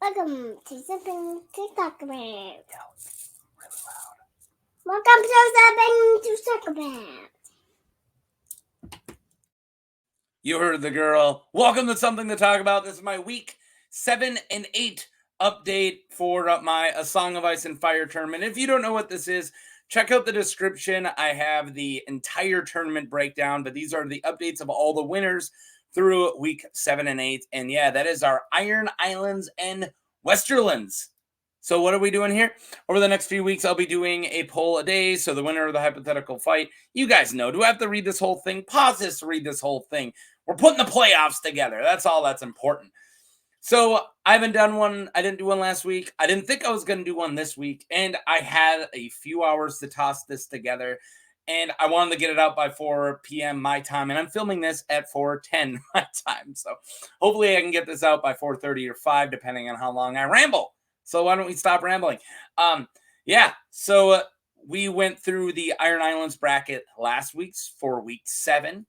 Welcome to Sipping TikTok About. Really loud. Welcome to Sipping to Talk About. You heard the girl. Welcome to Something to Talk About. This is my week 7 and 8 update for my A Song of Ice and Fire tournament. If you don't know what this is, check out the description. I have the entire tournament breakdown, but these are the updates of all the winners through week 7 and 8. And yeah, that is our Iron Islands and Westerlands. So what are we doing here? Over the next few weeks, I'll be doing a poll a day. So the winner of the hypothetical fight, you guys know. Do I have to read this whole thing? Pause this to read this whole thing. We're putting the playoffs together. That's all that's important. So I haven't done one. I didn't do one last week. I didn't think I was going to do one this week. And I had a few hours to toss this together. And I wanted to get it out by 4 p.m. my time. And I'm filming this at 4:10 my time. So hopefully I can get this out by 4:30 or 5, depending on how long I ramble. So why don't we stop rambling? So we went through the Iron Islands bracket last week's for week 7.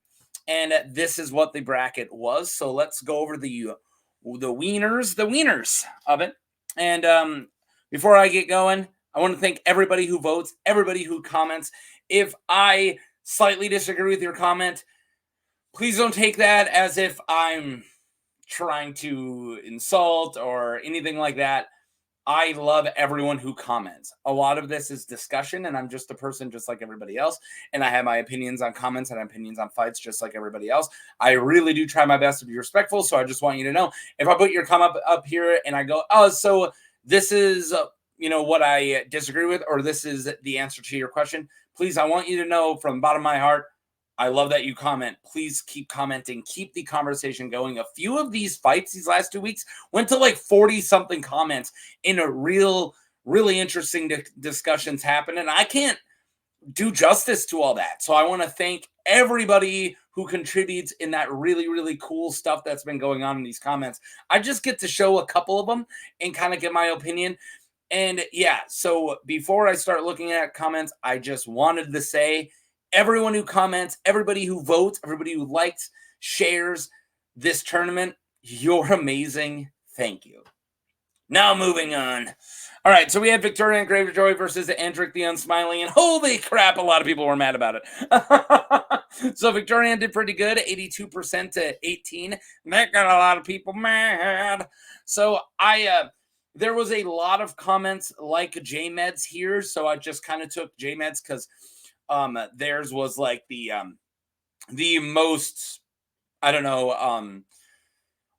And this is what the bracket was. So let's go over the wieners of it. And before I get going, I want to thank everybody who votes, everybody who comments. If I slightly disagree with your comment, please don't take that as if I'm trying to insult or anything like that. I love everyone who comments. A lot of this is discussion, and I'm just a person just like everybody else. And I have my opinions on comments and opinions on fights just like everybody else. I really do try my best to be respectful. So I just want you to know, if I put your comment up here and I go, oh, so this is, what I disagree with, or this is the answer to your question, please, I want you to know from the bottom of my heart, I love that you comment. Please keep commenting. Keep the conversation going. A few of these fights these last 2 weeks went to like 40-something comments in a really interesting discussions happen. And I can't do justice to all that. So I want to thank everybody who contributes in that really cool stuff that's been going on in these comments. I just get to show a couple of them and kind of get my opinion. And yeah, so before I start looking at comments, I just wanted to say, everyone who comments, everybody who votes, everybody who likes, shares this tournament, you're amazing. Thank you. Now moving on. All right, so we had Victoria Greyjoy versus Andric the Unsmiling, and holy crap, a lot of people were mad about it. So Victoria did pretty good, 82% to 18. That got a lot of people mad. So there was a lot of comments like J-Meds here, so I just kind of took J-Meds because theirs was like the most,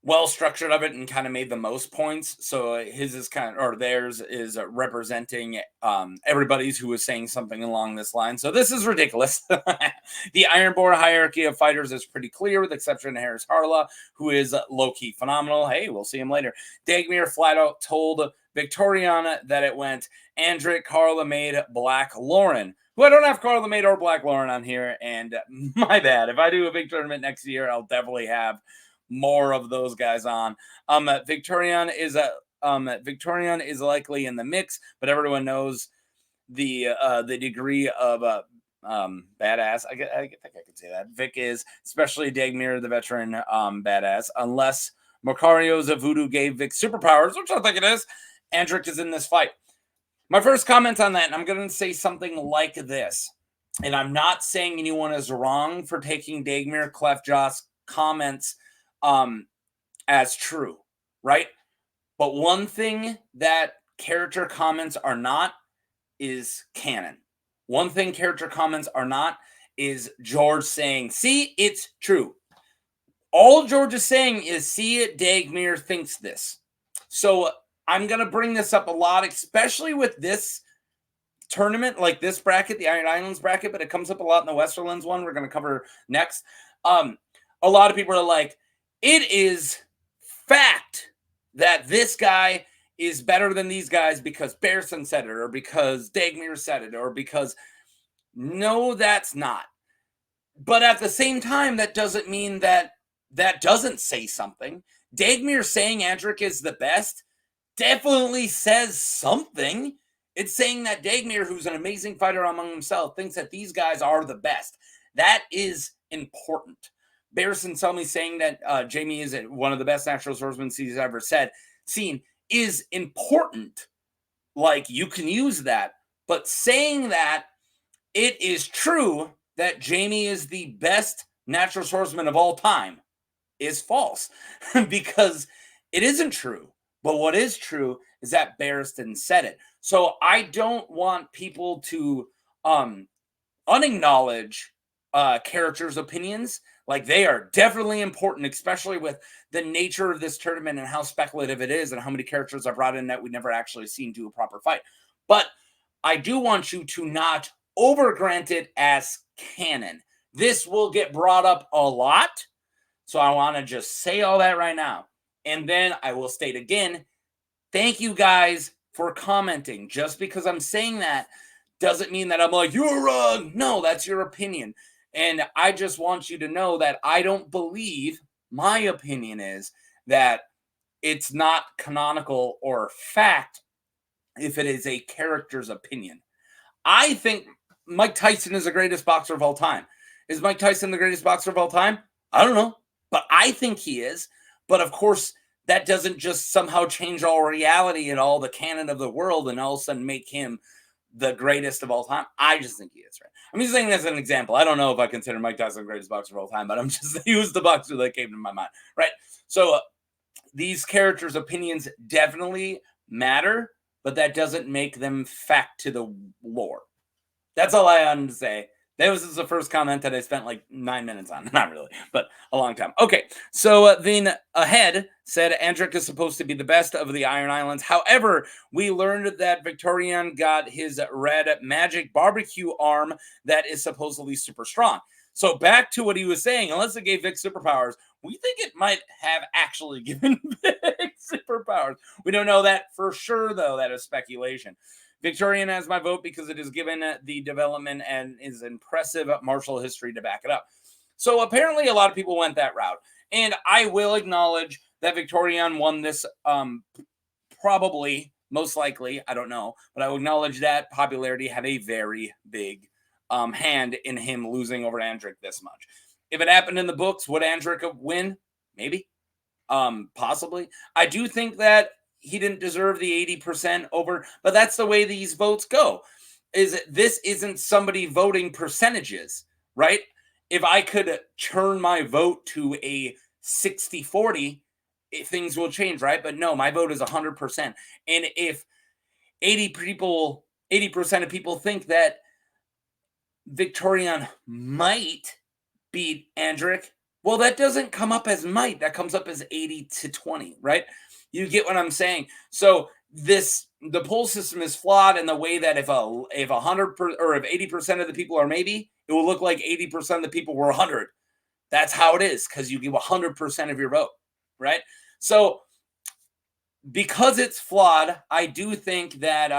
well structured of it and kind of made the most points. So his is theirs is representing everybody's who was saying something along this line. So this is ridiculous. The Ironborn hierarchy of fighters is pretty clear, with exception of Harris Harla, who is low-key phenomenal. Hey, we'll see him later. Dagmer flat out told Victoriana that it went Andric, Carla Maid, Black Lauren. Who I don't have Carla Maid or Black Lauren on here, and my bad. If I do a big tournament next year, I'll definitely have more of those guys on. Victorian is likely in the mix, but everyone knows the degree of badass. I think I can say that Vic is, especially Dagmer, the veteran, badass. Unless Macario's voodoo gave Vic superpowers, which I think it is, Andric is in this fight. My first comment on that, and I'm going to say something like this, and I'm not saying anyone is wrong for taking Dagmer Clefjaw's comments as true, right? But one thing that character comments are not is canon. One thing character comments are not is George saying, see, it's true. All George is saying is, see it, Dagmer thinks this. So I'm going to bring this up a lot, especially with this tournament, like this bracket, the Iron Islands bracket, but it comes up a lot in the Westerlands one we're going to cover next. A lot of people are like, it is fact that this guy is better than these guys because Bearson said it, or because Dagmer said it, or because... No, that's not. But at the same time, that doesn't mean that doesn't say something. Dagmer saying Andric is the best definitely says something. It's saying that Dagmer, who's an amazing fighter among himself, thinks that these guys are the best. That is important. Bearson Selmy saying that Jaime is one of the best natural swordsmen he's ever seen is important. Like, you can use that, but saying that it is true that Jaime is the best natural swordsman of all time is false because it isn't true. But what is true is that Barristan said it. So I don't want people to unacknowledge characters' opinions. Like, they are definitely important, especially with the nature of this tournament and how speculative it is and how many characters are brought in that we never actually seen do a proper fight. But I do want you to not overgrant it as canon. This will get brought up a lot. So I want to just say all that right now. And then I will state again, thank you guys for commenting. Just because I'm saying that doesn't mean that I'm like, you're wrong. No, that's your opinion. And I just want you to know that I don't believe, my opinion is that it's not canonical or fact if it is a character's opinion. I think Mike Tyson is the greatest boxer of all time. Is Mike Tyson the greatest boxer of all time? I don't know, but I think he is. But of course, that doesn't just somehow change all reality and all the canon of the world and all of a sudden make him the greatest of all time. I just think he is, right? I'm just saying as an example. I don't know if I consider Mike Tyson the greatest boxer of all time, but I'm just, he was the boxer that came to my mind, right? So these characters' opinions definitely matter, but that doesn't make them fact to the lore. That's all I wanted to say. That was the first comment that I spent like 9 minutes on. Not really, but a long time. Okay, so then Ahead said Andric is supposed to be the best of the Iron Islands. However, we learned that Victorian got his red magic barbecue arm that is supposedly super strong. So back to what he was saying, unless it gave Vic superpowers, we think it might have actually given Vic superpowers. We don't know that for sure, though. That is speculation. Victorian has my vote because it is given the development and is impressive martial history to back it up. So apparently a lot of people went that route. And I will acknowledge that Victorian won this probably, most likely, I don't know. But I will acknowledge that popularity had a very big hand in him losing over Andric this much. If it happened in the books, would Andric win? Maybe. Possibly. I do think that he didn't deserve the 80% over, but that's the way these votes go. This isn't somebody voting percentages, right? If I could turn my vote to a 60-40, things will change, right? But no, my vote is 100%. And if 80% of people think that Victorian might beat Andric, well, that doesn't come up as might. That comes up as 80-20, right? You get what I'm saying? So the poll system is flawed in the way that if 100% or if 80% of the people are maybe, it will look like 80% of the people were 100. That's how it is because you give 100% of your vote, right? So because it's flawed, I do think that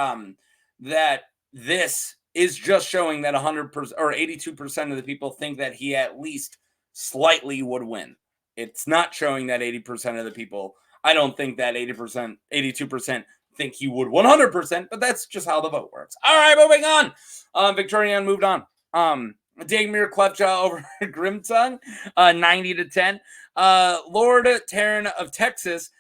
that this is just showing that 100% or 82% of the people think that he at least slightly would win. It's not showing that 80% of the people. I don't think that 80%, 82% think he would 100%, but that's just how the vote works. All right, moving on. Victorian moved on. Dagmer Cleftjaw over Grimtongue, 90-10. Lord Terran of Texas.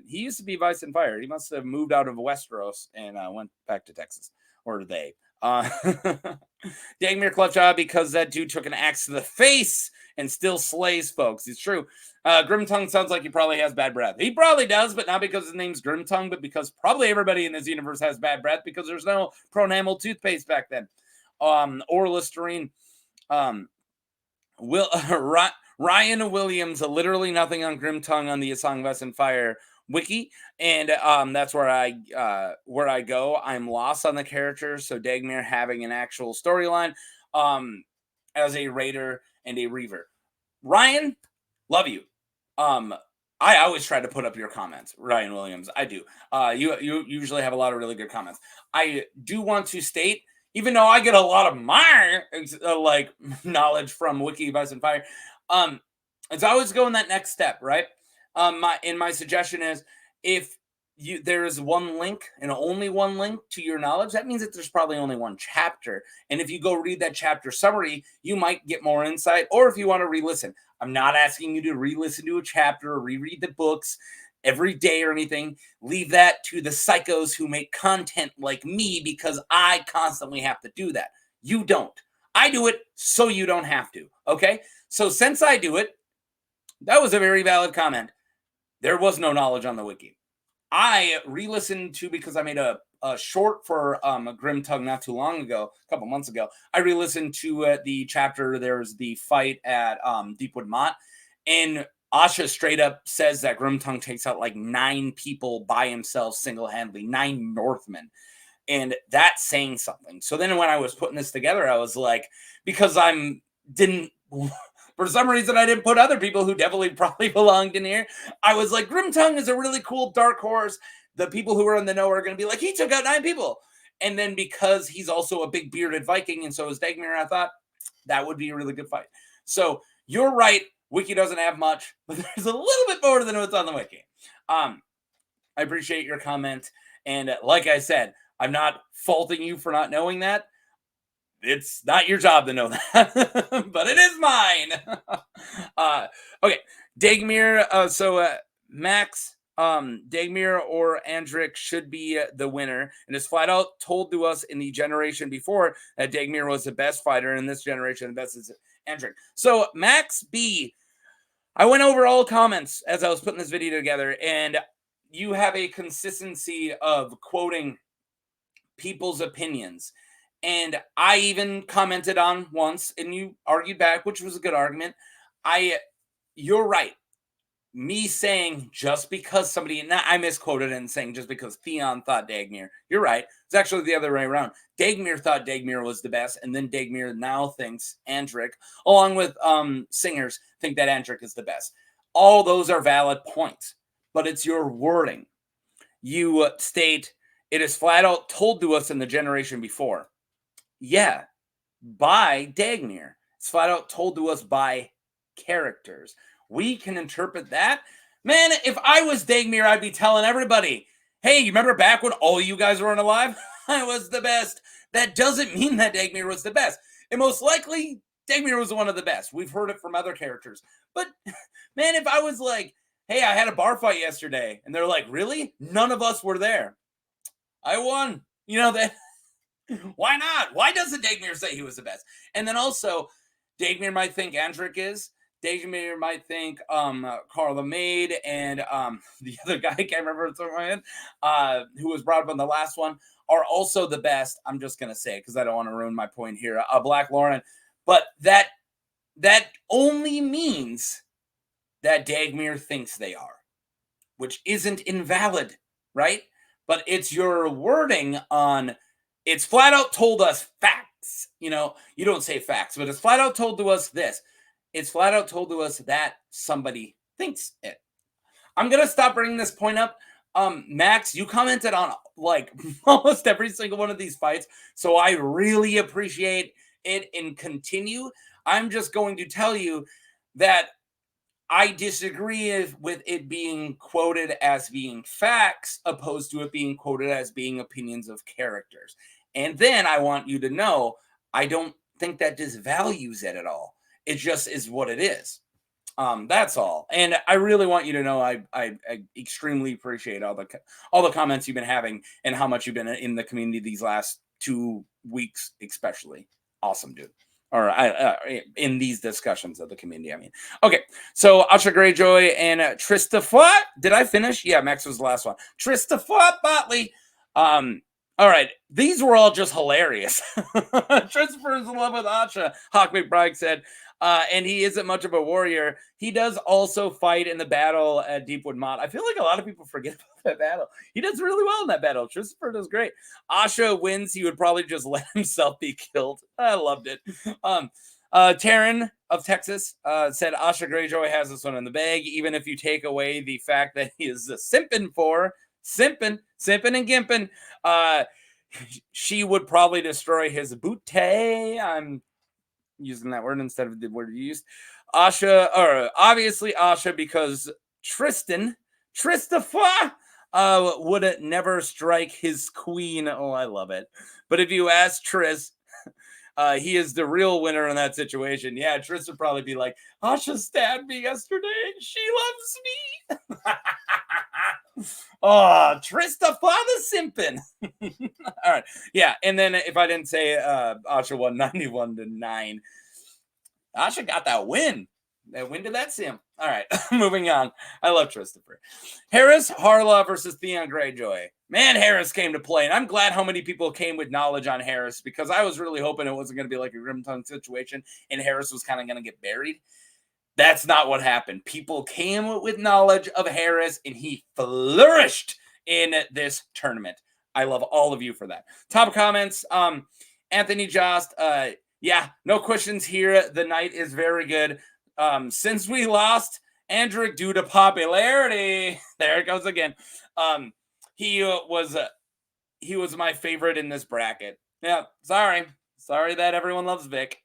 He used to be Vice and Fire. He must have moved out of Westeros and went back to Texas, or they. Dagmer Cleftjaw, because that dude took an axe to the face and still slays folks. It's true. Grimtongue sounds like he probably has bad breath. He probably does, but not because his name's Grimtongue, but because probably everybody in this universe has bad breath because there's no Pronamel toothpaste back then. Or Listerine. Ryan Williams, literally nothing on Grimtongue on the A Song of Ice and Fire wiki, and that's where I go. I'm lost on the character, so Dagmer having an actual storyline as a Raider and a Reaver. Ryan, love you. I always try to put up your comments, Ryan Williams. I do. You usually have a lot of really good comments. I do want to state, even though I get a lot of my knowledge from Wiki of Ice and Fire, it's always going that next step, right? My suggestion is if there is one link and only one link to your knowledge, that means that there's probably only one chapter. And if you go read that chapter summary, you might get more insight. Or if you want to re-listen, I'm not asking you to re-listen to a chapter or reread the books. every day or anything. Leave that to the psychos who make content like me, because I constantly have to do that. You don't. I do it so you don't have to. Okay? So since I do it, that was a very valid comment. There was no knowledge on the wiki. I re-listened to, because I made a short for a Grim Tug not too long ago, a couple months ago. I re-listened to the chapter. There's the fight at Deepwood Mott, and Asha straight up says that Grimtongue takes out like 9 people by himself single-handedly, 9 Northmen. And that's saying something. So then when I was putting this together, I was like, because for some reason I didn't put other people who definitely probably belonged in here. I was like, Grimtongue is a really cool dark horse. The people who are in the know are going to be like, he took out 9 people. And then because he's also a big bearded Viking, and so is Dagmer, I thought that would be a really good fight. So you're right. Wiki doesn't have much, but there's a little bit more than what's on the wiki. I appreciate your comment. And like I said, I'm not faulting you for not knowing that. It's not your job to know that, but it is mine. Okay, Dagmer. Max, Dagmer or Andric should be the winner, and it's flat out told to us in the generation before that Dagmer was the best fighter. In this generation, the best is Andric. So Max B, I went over all comments as I was putting this video together, and you have a consistency of quoting people's opinions. And I even commented on once, and you argued back, which was a good argument. You're right. Me saying just because somebody, I misquoted it and saying just because Theon thought Dagmer. You're right. It's actually the other way around. Dagmer thought Dagmer was the best, and then Dagmer now thinks Andric, along with singers, think that Andric is the best. All those are valid points, but it's your wording. You state, it is flat out told to us in the generation before. Yeah, by Dagmer. It's flat out told to us by characters. We can interpret that. Man, if I was Dagmer, I'd be telling everybody, hey, you remember back when all you guys weren't alive? I was the best. That doesn't mean that Dagmer was the best. And most likely, Dagmer was one of the best. We've heard it from other characters. But, man, if I was like, hey, I had a bar fight yesterday, and they're like, really? None of us were there. I won. You know, that. Why not? Why doesn't Dagmer say he was the best? And then also, Dagmer might think Andric is. Dagmer might think Carla Maid and the other guy, I can't remember who was brought up on the last one, are also the best. I'm just going to say it because I don't want to ruin my point here. Black Lauren. But that only means that Dagmer thinks they are, which isn't invalid, right? But it's your wording on, it's flat out told us facts. You know, you don't say facts, but it's flat out told to us this. It's flat out told to us that somebody thinks it. I'm going to stop bringing this point up. Max, you commented on like almost every single one of these fights, so I really appreciate it and continue. I'm just going to tell you that I disagree with it being quoted as being facts opposed to it being quoted as being opinions of characters. And then I want you to know, I don't think that disvalues it at all. It just is what it is. That's all. And I really want you to know I extremely appreciate all the comments you've been having and how much you've been in the community these last 2 weeks, especially. Awesome, dude. Or in these discussions of the community, I mean. Okay, so Asha Greyjoy and Trista. Did I finish? Yeah, Max was the last one. Trista Botley. All right, these were all just hilarious. Christopher's in love with Asha, Hawk McBride said. And he isn't much of a warrior. He does also fight in the battle at Deepwood Mott. I feel like a lot of people forget about that battle. He does really well in that battle. Christopher does great. Asha wins. He would probably just let himself be killed. I loved it. Taryn of Texas said Asha Greyjoy has this one in the bag, even if you take away the fact that he is simping and gimping. She would probably destroy his booty. I'm using that word instead of the word you used. Asha, or obviously Asha, because Trista would never strike his queen. Oh, I love it. But if you ask Tris, he is the real winner in that situation. Yeah, Tris would probably be like, Asha stabbed me yesterday and she loves me. Oh, Trista Father Simpin. All right. Yeah. And then if I didn't say Asha won 91-9. Asha got that win. That win to that sim. All right. Moving on. I love Christopher. Harris Harlaw versus Theon Greyjoy. Man, Harris came to play. And I'm glad how many people came with knowledge on Harris because I was really hoping it wasn't going to be like a Grim Tongue situation and Harris was kind of going to get buried. That's not what happened. People came with knowledge of Harris, and he flourished in this tournament. I love all of you for that. Top comments. Anthony Jost. Yeah, no questions here. The night is very good. Since we lost Andric due to popularity, there it goes again. He was my favorite in this bracket. Yeah, sorry that everyone loves Vic.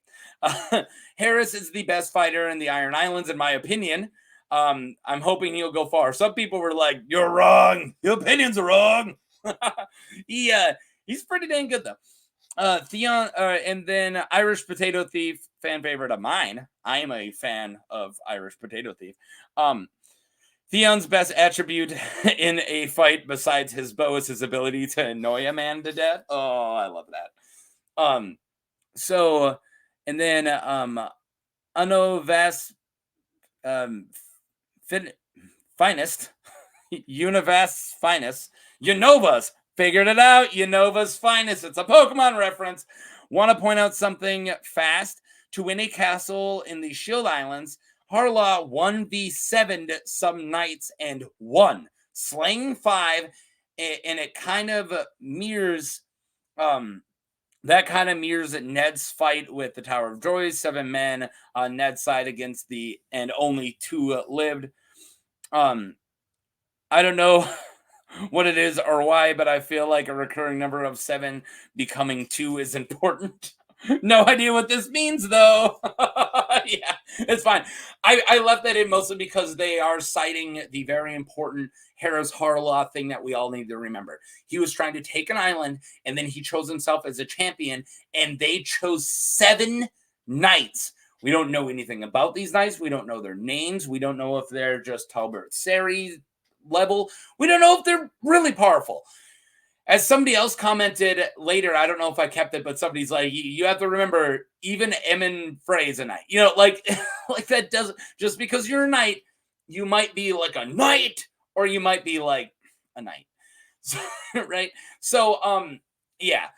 Harris is the best fighter in the Iron Islands, in my opinion. I'm hoping he'll go far. Some people were like, "You're wrong. Your opinions are wrong." He's pretty dang good though. Theon, and then Irish Potato Thief, fan favorite of mine. I am a fan of Irish Potato Thief. Theon's best attribute in a fight besides his bow is his ability to annoy a man to death. Oh, I love that. So, and then Unovas finest, Univast's finest, Unova's figured it out. Unova's finest. It's a Pokemon reference. Want to point out something fast. To win a castle in the Shield Islands, Harlaw 1v7'd some knights and won, slaying 5, and it kind of mirrors that kind of mirrors Ned's fight with the Tower of Joy. 7 men on Ned's side against and only 2 lived. I don't know what it is or why, but I feel like a recurring number of 7 becoming 2 is important. No idea what this means, though. Yeah, it's fine. I left that in mostly because they are citing the very important Harris Harlaw thing that we all need to remember. He was trying to take an island, and then he chose himself as a champion, and they chose 7 knights. We don't know anything about these knights. We don't know their names. We don't know if they're just Talbot Seri level. We don't know if they're really powerful. As somebody else commented later, I don't know if I kept it, but somebody's like, you have to remember, even Emin Frey is a knight. You know, like that doesn't, just because you're a knight, you might be like a knight, or you might be like a knight. So, right? So, yeah.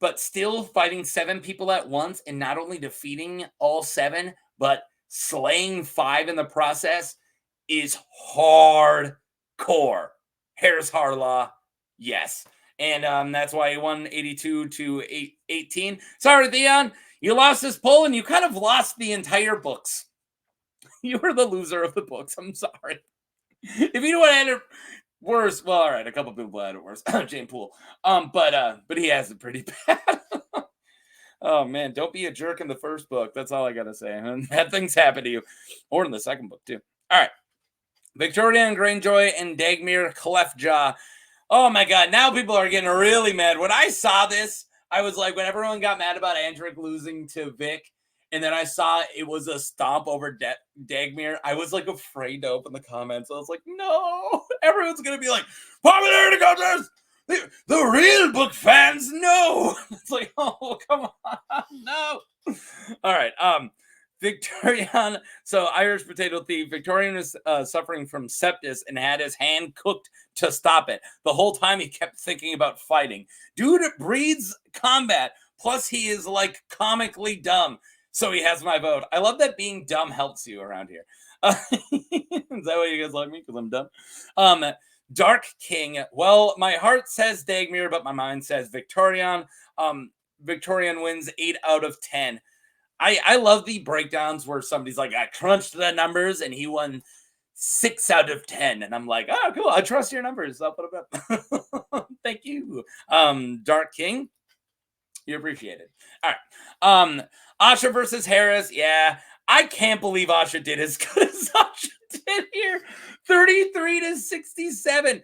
But still fighting 7 people at once and not only defeating all 7, but slaying 5 in the process is hardcore. Harris Harlaw, yes. And that's why he won 82-18. Sorry, Theon, you lost this poll and you kind of lost the entire books. You were the loser of the books. I'm sorry. If you want to end it worse, well, all right, a couple people had it worse. Jane Poole. But he has it pretty bad. Oh man, don't be a jerk in the first book. That's all I gotta say. And bad things happen to you, or in the second book too. All right, Victoria Greyjoy and Dagmer Cleftjaw. Oh my God, now people are getting really mad. When I saw this, I was like, when everyone got mad about Andric losing to Vic, and then I saw it was a stomp over Dagmer, I was like afraid to open the comments. I was like, no, everyone's going to be like, popularity contest! The real book fans, no! It's like, oh, come on, no. All right, Victorian, so Irish Potato Thief, Victorian is suffering from sepsis and had his hand cooked to stop it. The whole time he kept thinking about fighting. Dude breeds combat, plus he is like comically dumb, so he has my vote. I love that being dumb helps you around here. Is that why you guys like me? Because I'm dumb? Dark King, well, my heart says Dagmer, but my mind says Victorian. Victorian wins 8 out of 10. I love the breakdowns where somebody's like, I crunched the numbers and he won 6 out of 10. And I'm like, oh, cool. I trust your numbers. I'll put them up. Thank you. Dark King, you appreciate it. All right. Asha versus Harris. Yeah. I can't believe Asha did as good as Asha did here. 33-67.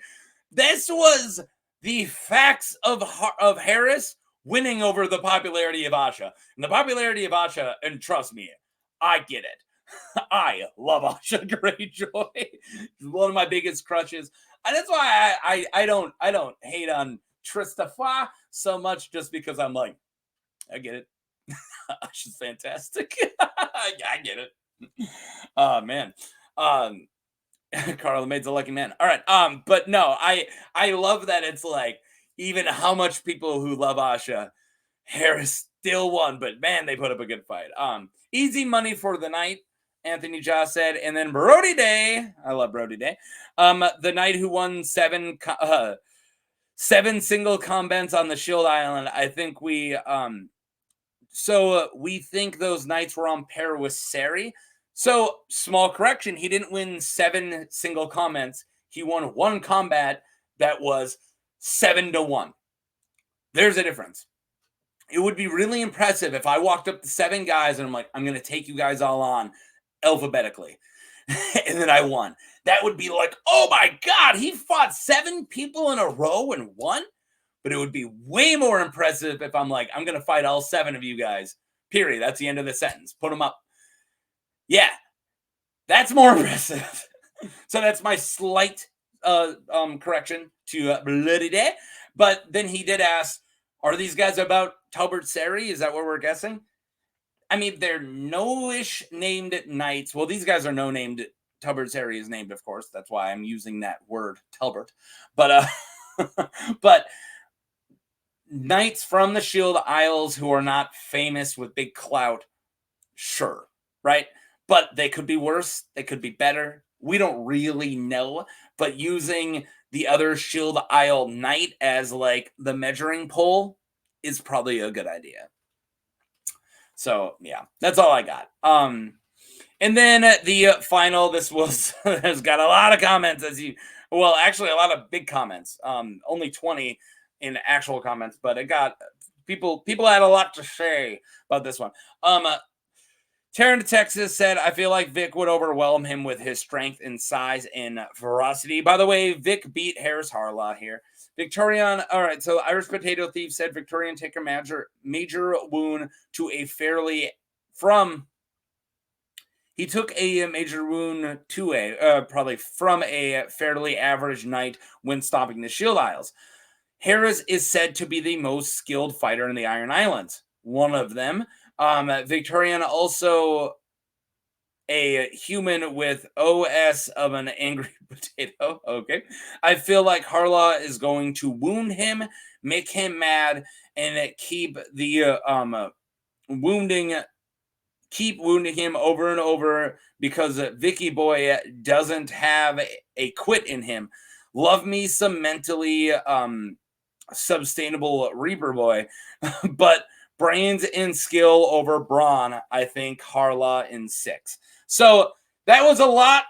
This was the facts of Harris winning over the popularity of Asha. And the popularity of Asha, and trust me, I get it. I love Asha Greyjoy. She's one of my biggest crushes. And that's why I don't hate on Tristafa so much, just because I'm like, I get it. Asha's fantastic. I get it. Oh man. Carla Maid's a lucky man. All right. But no, I love that it's like, even how much people who love Asha, Harris still won, but man, they put up a good fight. Easy money for the night, Anthony Joss said, and then Brody Day. I love Brody Day. The knight who won seven single combats on the Shield Island. I think we we think those knights were on pair with Sari. So, small correction, he didn't win 7 single combats. He won 1 combat that was 7-1. There's a difference. It would be really impressive if I walked up to 7 guys and I'm like, I'm going to take you guys all on alphabetically. And then I won. That would be like, oh my God, he fought 7 people in a row and won? But it would be way more impressive if I'm like, I'm going to fight all 7 of you guys. Period. That's the end of the sentence. Put them up. Yeah, that's more impressive. So that's my slight correction to Bloody Day. But then he did ask, are these guys about Talbot Sari? Is that what we're guessing? I mean, they're no-ish named knights. Well, these guys are no-named. Talbot Sari is named, of course. That's why I'm using that word, Talbot. But but knights from the Shield Isles who are not famous with big clout, sure, right? But they could be worse. They could be better. We don't really know. But using the other Shield Isle knight as like the measuring pole is probably a good idea. So yeah, that's all I got. And then the final, this was has got a lot of comments, actually a lot of big comments. Only 20 in actual comments, but it got people had a lot to say about this one. Taryn, Texas said, I feel like Vic would overwhelm him with his strength and size and ferocity. By the way, Vic beat Harris Harlaw here. Victorian, all right, so Irish Potato Thief said Victorian took a major wound to a fairly, he took a major wound to probably from a fairly average knight when stopping the Shield Isles. Harris is said to be the most skilled fighter in the Iron Islands. One of them. Victorian also a human with OS of an angry potato. Okay. I feel like Harlaw is going to wound him, make him mad, and keep wounding him over and over because Vicky Boy doesn't have a quit in him. Love me some mentally sustainable Reaper Boy, but brains and skill over brawn, I think Harlaw in 6. So that was a lot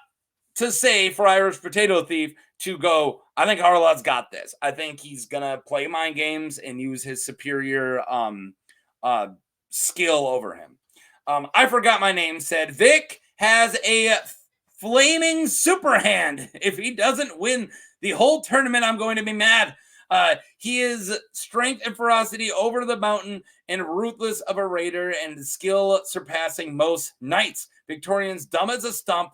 to say for Irish Potato Thief to go, I think Harlaw's got this. I think he's going to play mind games and use his superior skill over him. I forgot my name, said Vic has a flaming super hand. If he doesn't win the whole tournament, I'm going to be mad. He is strength and ferocity over the mountain and ruthless of a raider and skill surpassing most knights. Victorian's dumb as a stump.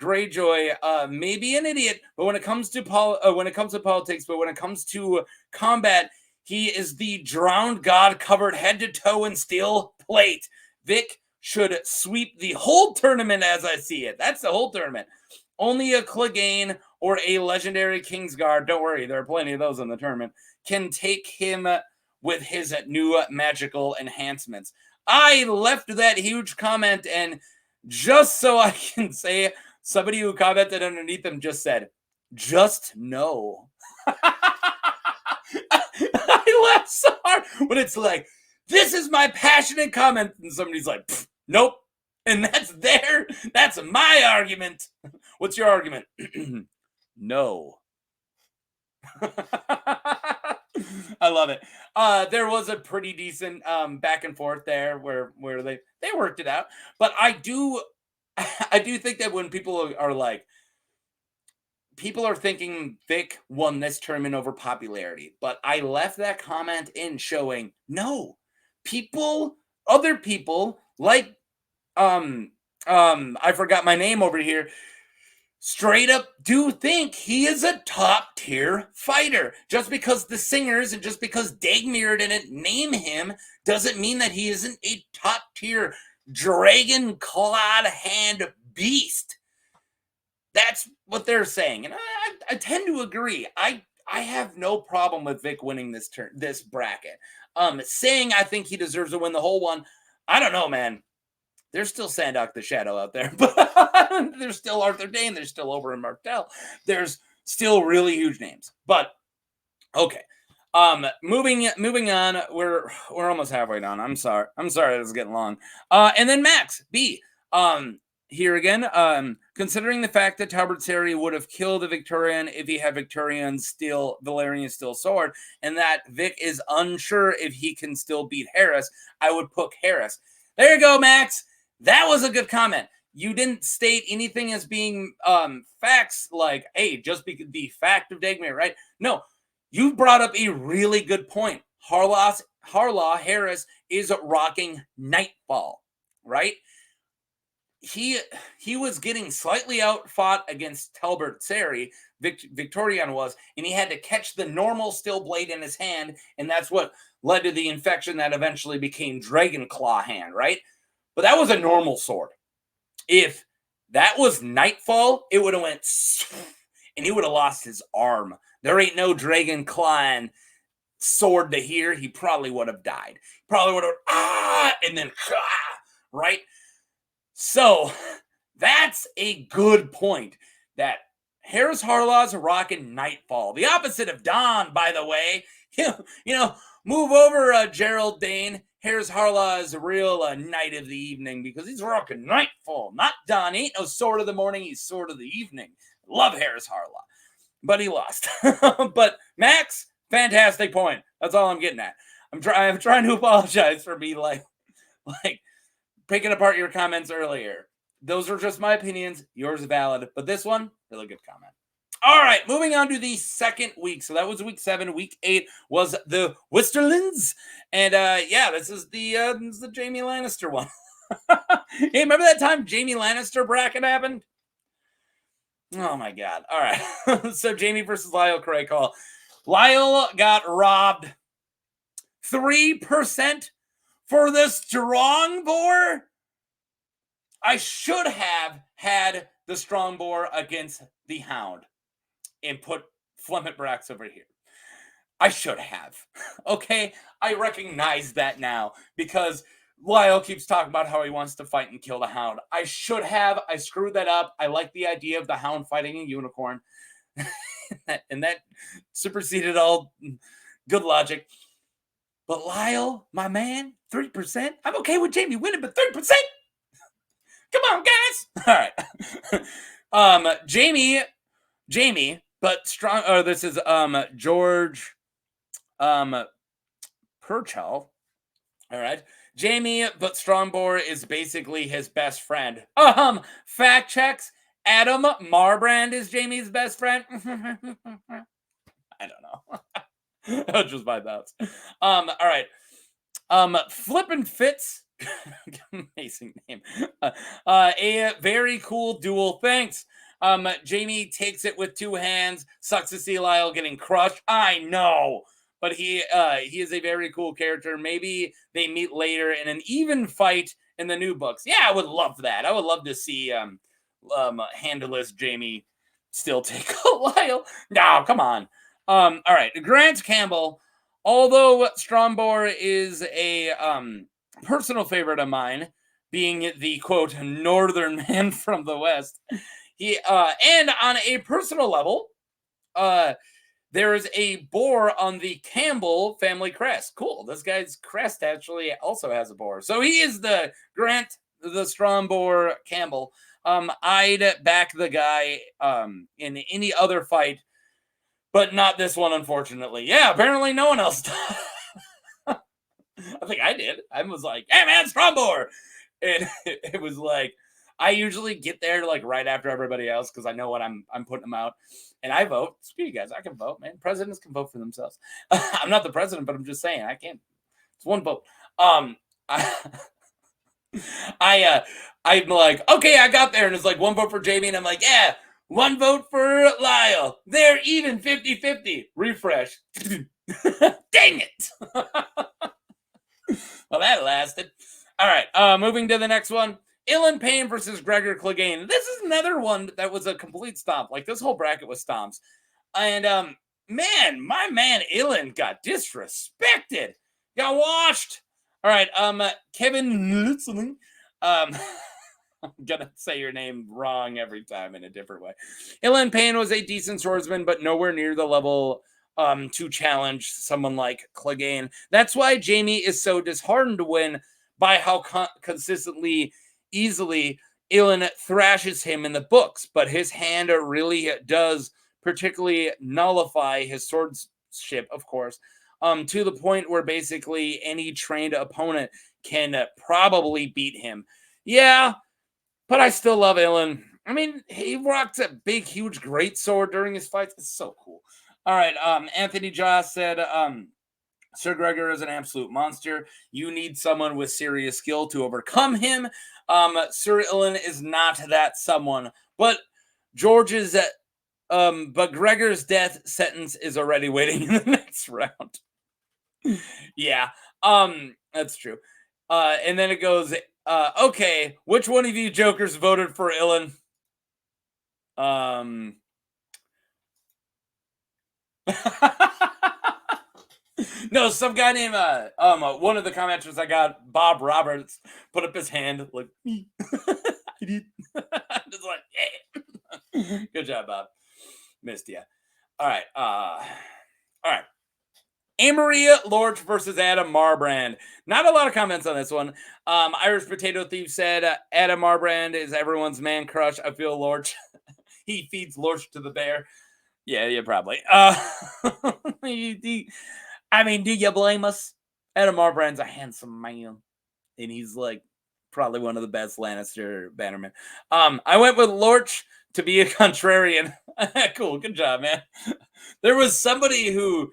Greyjoy may be an idiot, but when it comes to politics, but when it comes to combat, he is the drowned god covered head to toe in steel plate. Vic should sweep the whole tournament as I see it. That's the whole tournament. Only a Clegane or a legendary Kingsguard, don't worry, there are plenty of those in the tournament, can take him with his new magical enhancements. I left that huge comment, and just so I can say, somebody who commented underneath them just said, just no. I laughed so hard, but it's like, this is my passionate comment, and somebody's like, nope. And that's my argument. What's your argument? No. I love it. There was a pretty decent back and forth there where they worked it out. But I do think that when people are like, people are thinking Vic won this tournament over popularity. But I left that comment in showing, no, other people like I forgot my name over here, straight up do think he is a top tier fighter. Just because the singers and just because Dagmer didn't name him doesn't mean that he isn't a top tier dragon clawed hand beast. That's what they're saying, and I tend to agree. I have no problem with Vic winning this bracket. Saying I think he deserves to win the whole one, I don't know, man. There's still Sandok the Shadow out there, but there's still Arthur Dane. There's still Oberyn Martell. There's still really huge names. But okay, moving on. We're almost halfway done. I'm sorry. This is getting long. And then Max B. Here again. Considering the fact that Talbot Seri would have killed the Victorian if he had Valerian steel sword, and that Vic is unsure if he can still beat Harris, I would put Harris. There you go, Max. That was a good comment. You didn't state anything as being facts like, hey, just the fact of Dagmer, right? No, you brought up a really good point. Harlaw Harris is rocking Nightfall, right? He was getting slightly outfought against Talbot Seri, Victorian was, and he had to catch the normal steel blade in his hand, and that's what led to the infection that eventually became Dragon Claw hand, right? But that was a normal sword. If that was Nightfall, it would have went and he would have lost his arm. There ain't no Dragon Claw sword to hear. He probably would have died. Probably would have and then right? So that's a good point. That Harris Harlaw's rocking Nightfall. The opposite of Dawn, by the way. Move over, Gerald Dane. Harris Harlaw is a real night of the evening because he's rocking Nightfall, not Dawn. Ain't no sword of the morning, he's sword of the evening. Love Harris Harlaw. But he lost. But Max, fantastic point. That's all I'm getting at. I'm trying to apologize for me like picking apart your comments earlier. Those are just my opinions. Yours is valid. But this one, really good comment. All right, moving on to the second week. So that was week 7. Week 8 was the Westerlands. And this is the Jaime Lannister one. Hey, remember that time Jaime Lannister bracket happened? Oh my God. All right. So Jaime versus Lyle Cray call. Lyle got robbed 3% for the strong boar. I should have had the strong boar against the Hound and put Flemmet Brax over here. I should have. Okay? I recognize that now because Lyle keeps talking about how he wants to fight and kill the Hound. I should have. I screwed that up. I like the idea of the Hound fighting a unicorn. and that superseded all good logic. But Lyle, my man, 3%. I'm okay with Jaime winning, but 3%? Come on, guys. All right. Jaime, but strong. This is George Purchell. All right. Jaime, but Strongboar is basically his best friend. Fact checks. Adam Marbrand is Jaime's best friend. I don't know. That's just my thoughts. All right. Flippin' Fitz. Amazing name. A very cool duel. Thanks. Jaime takes it with 2 hands. Sucks to see Lyle getting crushed. I know. But he is a very cool character. Maybe they meet later in an even fight in the new books. Yeah, I would love that. I would love to see handleless Jaime still take Lyle. No, come on. All right. Grant Campbell, although Strongboar is a personal favorite of mine, being the quote northern man from the west, he and on a personal level, there is a boar on the Campbell family crest. Cool. This guy's crest actually also has a boar. So he is the Grant, the Strongboar Campbell. I'd back the guy in any other fight, but not this one, unfortunately. Yeah, apparently no one else does. I think I did. I was like, hey, man, Strongboar. And it was like, I usually get there like right after everybody else because I know what I'm putting them out. And I vote. Screw you guys. I can vote, man. Presidents can vote for themselves. I'm not the president, but I'm just saying I can't. It's one vote. I'm like, okay, I got there, and it's like 1 vote for Jamie, and I'm like, yeah, 1 vote for Lyle. They're even 50-50. Refresh. Dang it. Well, that lasted. All right, moving to the next one. Ilan Payne versus Gregor Clegane. This is another one that was a complete stomp. Like, this whole bracket was stomps. And, man, my man Ilan got disrespected. Got washed. All right, Kevin listening. I'm gonna say your name wrong every time in a different way. Ilan Payne was a decent swordsman, but nowhere near the level to challenge someone like Clegane. That's why Jamie is so disheartened when by how consistently, easily Ilan thrashes him in the books, but his hand really does particularly nullify his swordship, of course, to the point where basically any trained opponent can probably beat him. Yeah, but I still love Ilan. I mean, he rocks a big, huge, great sword during his fights. It's so cool. All right, Anthony Joss said, Sir Gregor is an absolute monster. You need someone with serious skill to overcome him. Sir Ilan is not that someone. But George's, but Gregor's death sentence is already waiting in the next round. Yeah, that's true. And then it goes, okay, which one of you jokers voted for Ilan? No, some guy named one of the commenters I got, Bob Roberts, put up his hand like me. I did. Just like, yeah. Good job, Bob. Missed ya. All right. All right. Amaria Lorch versus Adam Marbrand. Not a lot of comments on this one. Irish Potato Thief said, Adam Marbrand is everyone's man crush. I feel Lorch. He feeds Lorch to the bear. Yeah, probably. I mean, do you blame us? Adam Marbrand's a handsome man. And he's like probably one of the best Lannister bannermen. I went with Lorch to be a contrarian. Cool, good job, man. There was somebody who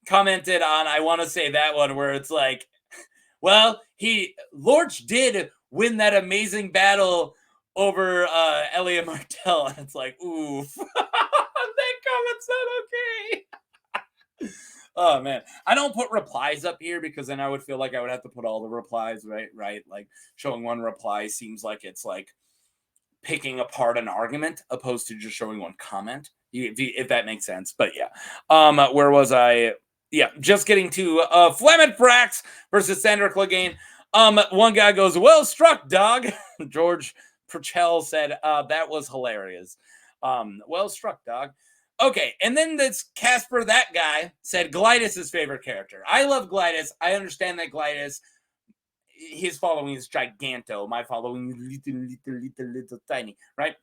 commented on, I want to say that one, where it's like, well, Lorch did win that amazing battle over Elia Martell, and it's like, oof. That comment's not okay. Oh man, I don't put replies up here because then I would feel like I would have to put all the replies, right? Like showing one reply seems like it's like picking apart an argument opposed to just showing one comment, if that makes sense. But yeah, where was I? Yeah, just getting to Flemeth Brax versus Sandra Clegane. One guy goes, well struck, dog. George Purcell said, that was hilarious. Well struck, dog. Okay, and then this Casper, that guy, said Glidus' his favorite character. I love Glidus. I understand that Glidus, his following is giganto. My following is little tiny, right?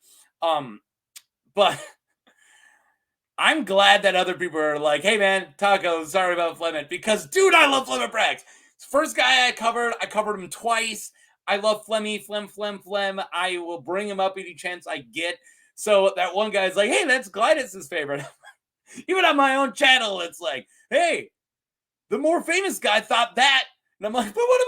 But I'm glad that other people are like, hey man, Taco, sorry about Flemeth, because dude, I love Flemeth Brax. First guy I covered him twice. I love Flem. I will bring him up any chance I get. So that one guy's like, hey, that's Glidus' favorite. Even on my own channel, it's like, hey, the more famous guy thought that. And I'm like, but what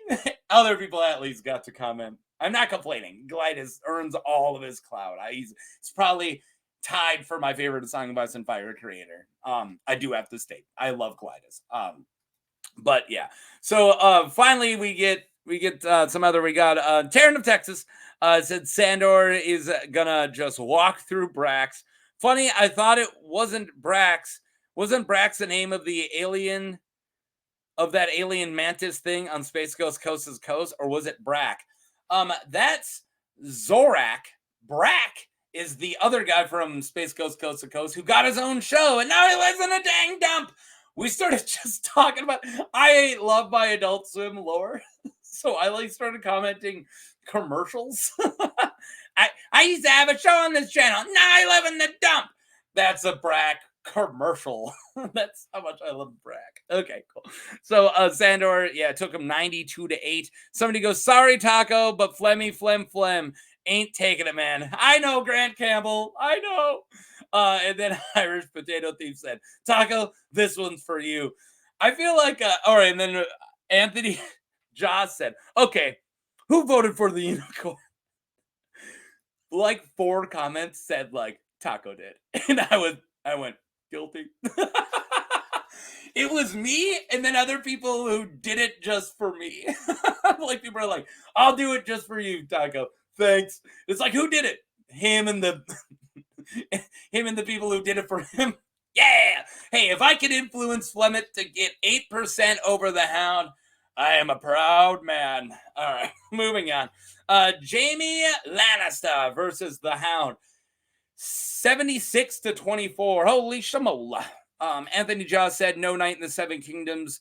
about me? Other people at least got to comment. I'm not complaining. Glidus earns all of his clout. He's probably tied for my favorite Song of Ice and Fire creator. I do have to state, I love Glidus. But yeah. So finally we get some other, we got Taryn of Texas said Sandor is gonna just walk through Brax. Funny, I thought it wasn't Brax. Wasn't Brax the name of the alien, of that alien mantis thing on Space Ghost Coast's Coast, or was it Brack? That's Zorak. Brack is the other guy from Space Ghost Coast to Coast who got his own show, and now he lives in a dang dump. We started just talking about, I love my Adult Swim lore, so I like started commenting commercials. I used to have a show on this channel. Now I live in the dump. That's a Brack commercial. That's how much I love Brack. Okay, cool. So Sandor, yeah, it took him 92-8. Somebody goes, sorry, Taco, but Flem ain't taking it, man. I know, Grant Campbell. I know. And then Irish Potato Thief said, Taco, this one's for you. I feel like, all right, and then Anthony Joss said, okay, Who voted for the unicorn? Like 4 comments said like Taco did. And I went, guilty. It was me and then other people who did it just for me. Like people are like, I'll do it just for you, Taco. Thanks. It's like, who did it? Him and the people who did it for him. Yeah. Hey, if I could influence Flemeth to get 8% over the Hound, I am a proud man. All right, moving on. Jaime Lannister versus the Hound. 76-24. Holy shamola. Anthony Jaw said no knight in the Seven Kingdoms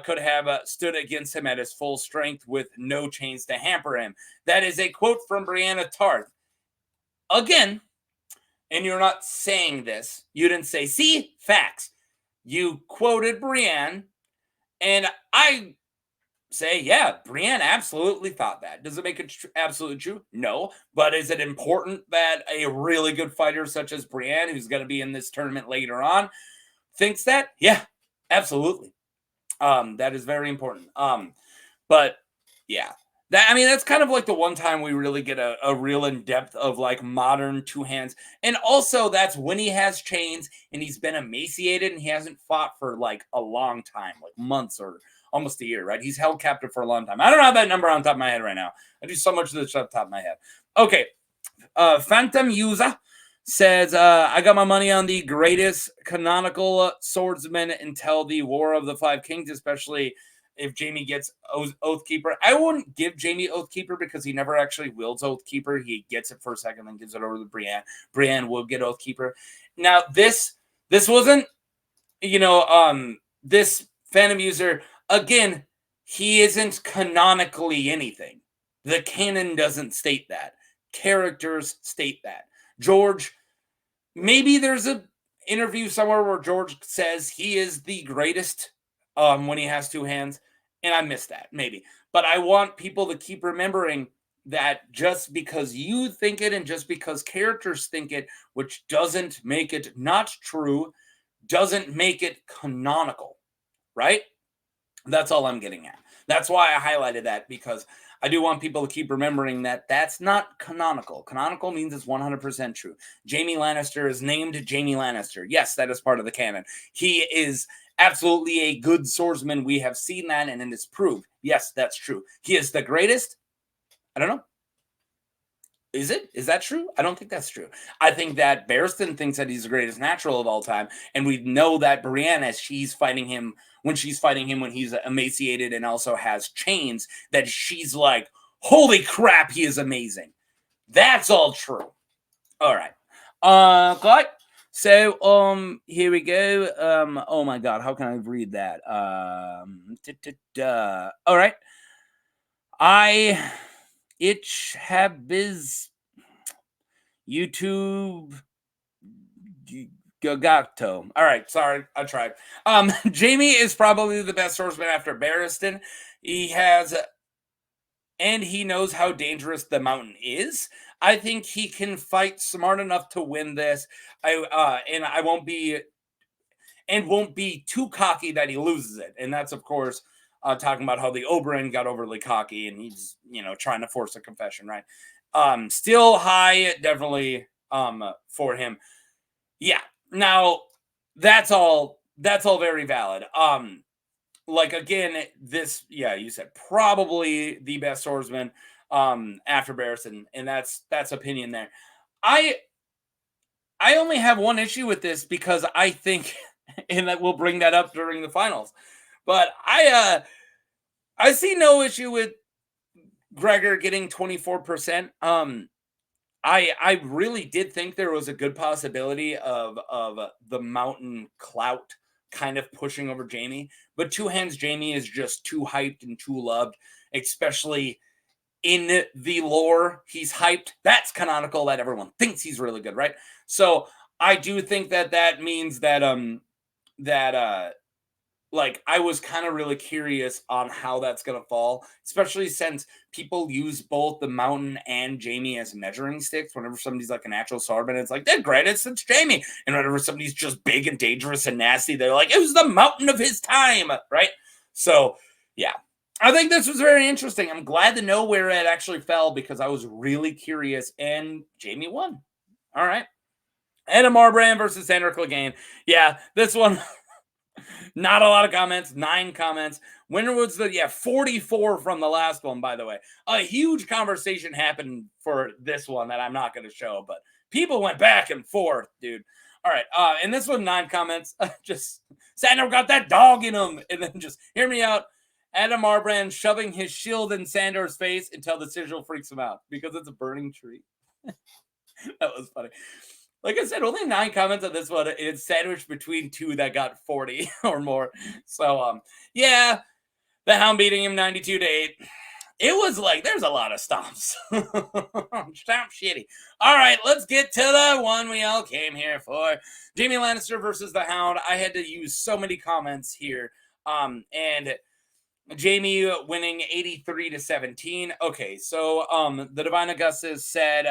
could have stood against him at his full strength with no chains to hamper him. That is a quote from Brianna Tarth. Again, and you're not saying this. You didn't say, see, facts. You quoted Brienne, and I say, yeah, Brienne absolutely thought that. Does it make it absolutely true? No. But is it important that a really good fighter such as Brienne, who's going to be in this tournament later on, thinks that? Yeah, absolutely. That is very important. But yeah, that's kind of like the one time we really get a real in-depth of like modern two hands. And also that's when he has chains and he's been emaciated and he hasn't fought for like a long time, like months or almost a year, right? He's held captive for a long time. I don't have that number on top of my head right now. I do so much of this off the top of my head. Okay. Phantom User says, I got my money on the greatest canonical swordsman until the War of the Five Kings, especially if Jaime gets Oathkeeper. I wouldn't give Jaime Oathkeeper because he never actually wields Oathkeeper. He gets it for a second, then gives it over to Brienne. Brienne will get Oathkeeper. Now, this wasn't, this Phantom User, again, he isn't canonically anything. The canon doesn't state that. Characters state that. George, maybe there's an interview somewhere where George says he is the greatest when he has two hands, and I missed that, maybe. But I want people to keep remembering that just because you think it and just because characters think it, which doesn't make it not true, doesn't make it canonical, right? That's all I'm getting at. That's why I highlighted that, because I do want people to keep remembering that that's not canonical. Canonical means it's 100% true. Jaime Lannister is named Jaime Lannister. Yes, that is part of the canon. He is absolutely a good swordsman. We have seen that, and it is proved. Yes, that's true. He is the greatest. I don't know. Is it? Is that true? I don't think that's true. I think that Barristan thinks that he's the greatest natural of all time, and we know that Brienne, as she's fighting him, when he's emaciated and also has chains, that she's like, holy crap, he is amazing. That's all true. All right. Good. So, here we go. Oh my God, how can I read that? All right. Itch have biz YouTube Gagato. All right, sorry, I tried. Jaime is probably the best swordsman after Barristan. He knows how dangerous the mountain is. I think he can fight smart enough to win this. I won't be too cocky that he loses it. And that's, of course, talking about how the Oberyn got overly cocky and he's, trying to force a confession, right? Still high, definitely for him. Yeah. Now, that's all very valid. Like, again, you said probably the best swordsman after Barristan, and that's opinion there. I only have one issue with this because I think, and that we'll bring that up during the finals, but I see no issue with Gregor getting 24%. I really did think there was a good possibility of the mountain clout kind of pushing over Jaime, but Two Hands Jaime is just too hyped and too loved, especially in the lore. He's hyped. That's canonical, that everyone thinks he's really good, right? So I do think that means that like, I was kind of really curious on how that's going to fall, especially since people use both the mountain and Jaime as measuring sticks. Whenever somebody's like a natural swordsman, it's like, they're greatest, it's Jaime. And whenever somebody's just big and dangerous and nasty, they're like, it was the mountain of his time, right? So, yeah. I think this was very interesting. I'm glad to know where it actually fell because I was really curious, and Jaime won. All right. Adam Marbrand versus Sandor Clegane. Yeah, this one, not a lot of comments, 9 comments. Winner was 44 from the last one, by the way. A huge conversation happened for this one that I'm not going to show, but people went back and forth, dude. All right, and this one, 9 comments. Just, Sandor got that dog in him. And then just, hear me out. Adam Marbrand shoving his shield in Sandor's face until the sigil freaks him out because it's a burning tree. That was funny. Like I said, only 9 comments on this one. It's sandwiched between 2 that got 40 or more. So, yeah, the Hound beating him 92-8. It was like, there's a lot of stomps. Stomp shitty. All right, let's get to the one we all came here for. Jaime Lannister versus the Hound. I had to use so many comments here. And Jaime winning 83-17. Okay, so the Divine Augustus said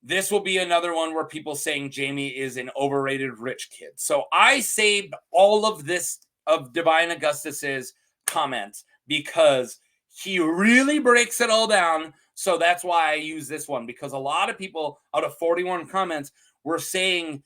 this will be another one where people saying Jaime is an overrated rich kid. So I saved all of this of Divine Augustus's comments because he really breaks it all down. So that's why I use this one, because a lot of people out of 41 comments were saying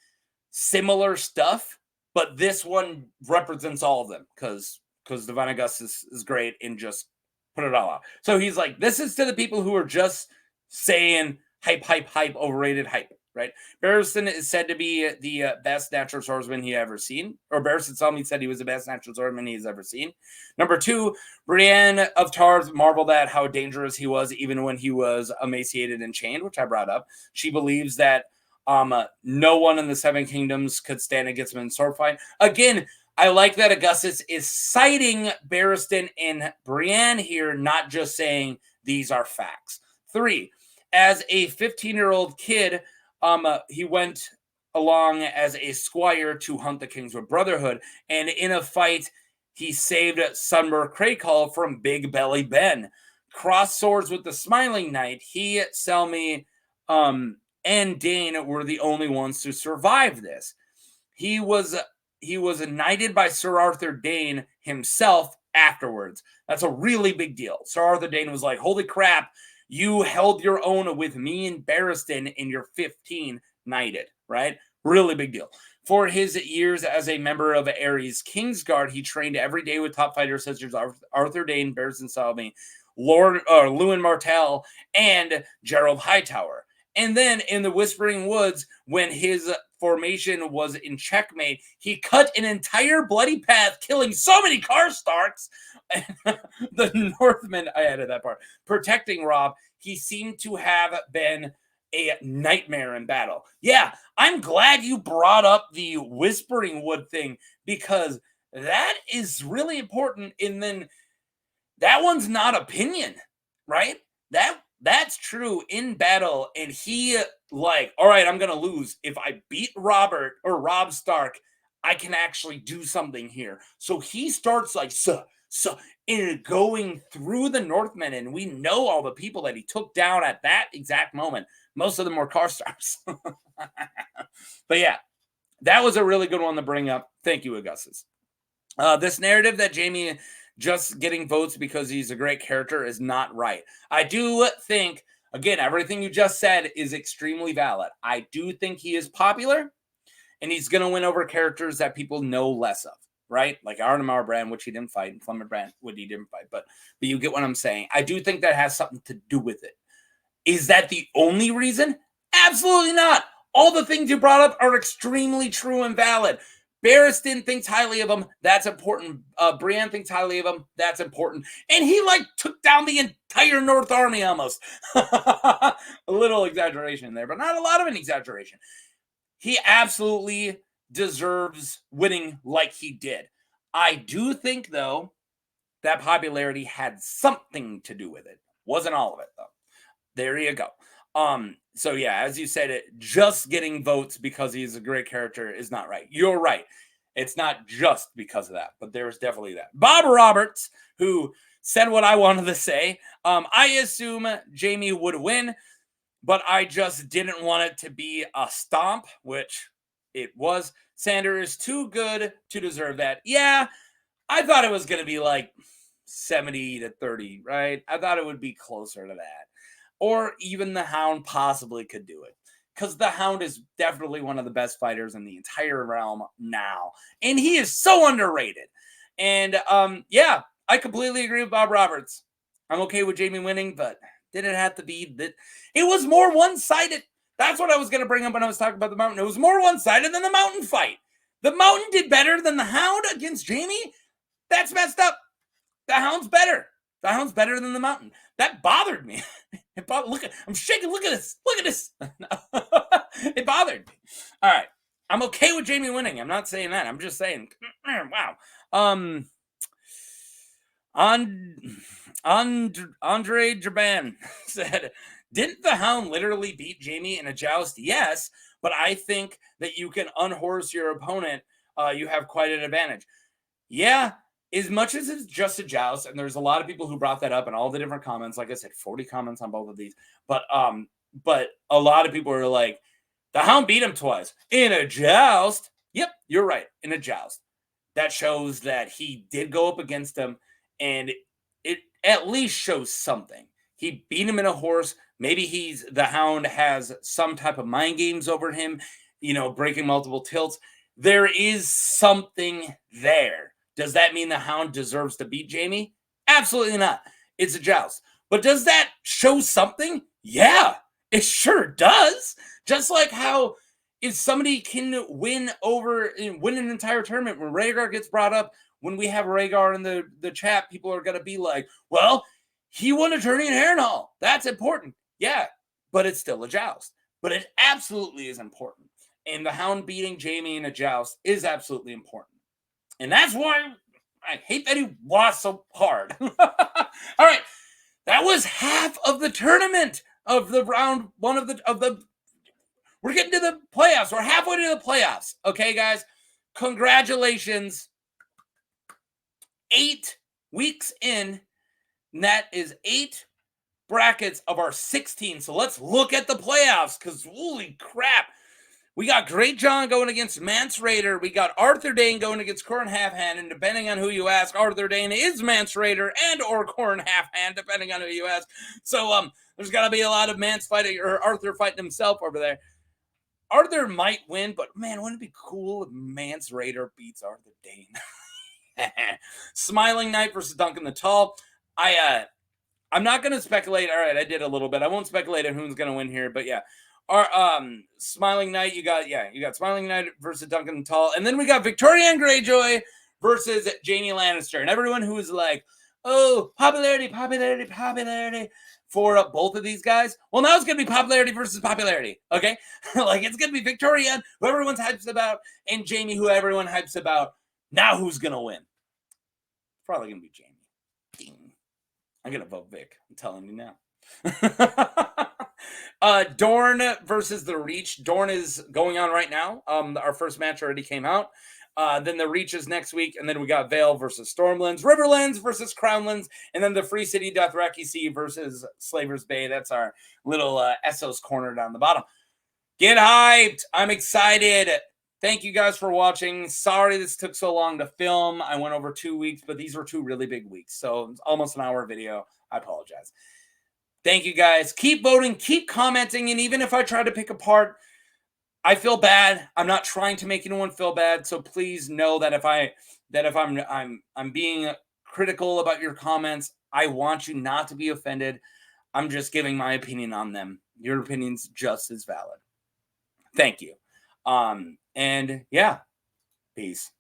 similar stuff, but this one represents all of them because Divine Augustus is great and just put it all out. So he's like, this is to the people who are just saying hype, overrated hype, right? Barristan is said to be the best natural swordsman he ever seen. Or Barristan Selmy said he was the best natural swordsman he's ever seen. Number 2, Brienne of Tarth marveled at how dangerous he was even when he was emaciated and chained, which I brought up. She believes that no one in the 7 Kingdoms could stand against him in sword fight. Again, I like that Augustus is citing Barristan and Brienne here, not just saying these are facts. 3, as a 15-year-old kid, he went along as a squire to hunt the Kingswood Brotherhood, and in a fight, he saved Sunmer Crakehall from Big Belly Ben. Cross swords with the Smiling Knight, he, Selmy, and Dane were the only ones to survive this. He was knighted by Sir Arthur Dane himself afterwards. That's a really big deal. Sir Arthur Dane was like, holy crap, you held your own with me and Barristan in your 15 knighted, right? Really big deal. For his years as a member of Ares Kingsguard, he trained every day with top fighters such as Arthur Dane, Barristan Selmy, Lewin Martell, and Gerald Hightower. And then in the Whispering Woods, when his formation was in checkmate, he cut an entire bloody path, killing so many Karstarks. The Northmen, I added that part, protecting Robb. He seemed to have been a nightmare in battle. Yeah, I'm glad you brought up the Whispering Wood thing, because that is really important. And then that one's not opinion, right? That's true in battle. And he like, all right, I'm going to lose. If I beat Robb Stark, I can actually do something here. So he starts like, in going through the Northmen. And we know all the people that he took down at that exact moment. Most of them were Karstarks. But yeah, that was a really good one to bring up. Thank you, Augustus. This narrative that Jaime just getting votes because he's a great character is not right. I do think, again, everything you just said is extremely valid. I do think he is popular, and he's going to win over characters that people know less of, right? Like Arnhem Marbrand, which he didn't fight, and Clement Brand, which he didn't fight. But you get what I'm saying. I do think that has something to do with it. Is that the only reason? Absolutely not. All the things you brought up are extremely true and valid. Barristan thinks highly of him. That's important. Brienne thinks highly of him. That's important. And he like took down the entire North Army almost. A little exaggeration there, but not a lot of an exaggeration. He absolutely deserves winning like he did. I do think, though, that popularity had something to do with it. Wasn't all of it, though. There you go. So yeah, as you said, it just getting votes because he's a great character is not right. You're right. It's not just because of that, but there's definitely that. Bob Roberts, who said what I wanted to say. I assume Jaime would win, but I just didn't want it to be a stomp, which it was. Sandor is too good to deserve that. Yeah, I thought it was going to be like 70-30, right? I thought it would be closer to that. Or even the Hound possibly could do it. Because the Hound is definitely one of the best fighters in the entire realm now. And he is so underrated. And yeah, I completely agree with Bob Roberts. I'm okay with Jaime winning, but did it have to be that? It was more one-sided. That's what I was going to bring up when I was talking about the Mountain. It was more one-sided than the Mountain fight. The Mountain did better than the Hound against Jaime. That's messed up. The Hound's better. The Hound's better than the Mountain. That bothered me. I'm shaking. Look at this. Look at this. It bothered me. All right. I'm okay with Jaime winning. I'm not saying that. I'm just saying, wow. Andre Jaban said, didn't the Hound literally beat Jaime in a joust? Yes, but I think that you can unhorse your opponent. You have quite an advantage. Yeah, as much as it's just a joust, and there's a lot of people who brought that up in all the different comments. Like I said, 40 comments on both of these. But a lot of people are like, the Hound beat him twice in a joust. Yep, you're right, in a joust. That shows that he did go up against him, and it at least shows something. He beat him in a horse. Maybe the Hound has some type of mind games over him, breaking multiple tilts. There is something there. Does that mean the Hound deserves to beat Jaime? Absolutely not. It's a joust. But does that show something? Yeah, it sure does. Just like how if somebody can win an entire tournament, when Rhaegar gets brought up, when we have Rhaegar in the chat, people are going to be like, well, he won a tourney in Harrenhal. That's important. Yeah, but it's still a joust. But it absolutely is important. And the Hound beating Jaime in a joust is absolutely important. And that's why I hate that he lost so hard. All right. That was half of the tournament of the round one of the. We're getting to the playoffs. We're halfway to the playoffs. Okay, guys. Congratulations. 8 weeks in. And that is 8 brackets of our 16. So let's look at the playoffs, because holy crap. We got Great John going against Mance Raider. We got Arthur Dane going against Corrin Halfhand. And depending on who you ask, Arthur Dane is Mance Raider and or Corrin Halfhand, depending on who you ask. So there's got to be a lot of Mance fighting, or Arthur fighting himself over there. Arthur might win, but man, wouldn't it be cool if Mance Raider beats Arthur Dane? Smiling Knight versus Duncan the Tall. I'm not going to speculate. All right, I did a little bit. I won't speculate on who's going to win here, but yeah. Our Smiling Knight, you got Smiling Knight versus Duncan the Tall, and then we got Victoria Greyjoy versus Jaime Lannister, and everyone who is like, oh, popularity for both of these guys. Well, now it's gonna be popularity versus popularity, okay? Like it's gonna be Victoria, who everyone's hypes about, and Jaime, who everyone hypes about. Now who's gonna win? Probably gonna be Jaime. Ding. I'm gonna vote Vic. I'm telling you now. Dorne versus the Reach. Dorne is going on right now. Our first match already came out. Then the Reach is next week, and then we got Vale versus Stormlands, Riverlands versus Crownlands, and then the Free City Dothraki Sea versus Slaver's Bay. That's our little Essos corner down the bottom. Get hyped! I'm excited. Thank you guys for watching. Sorry this took so long to film. I went over 2 weeks, but these were 2 really big weeks, so it's almost an hour video. I apologize. Thank you guys. Keep voting, keep commenting, and even if I try to pick apart, I feel bad. I'm not trying to make anyone feel bad, so please know that if I'm being critical about your comments, I want you not to be offended. I'm just giving my opinion on them. Your opinion's just as valid. Thank you. And yeah, peace.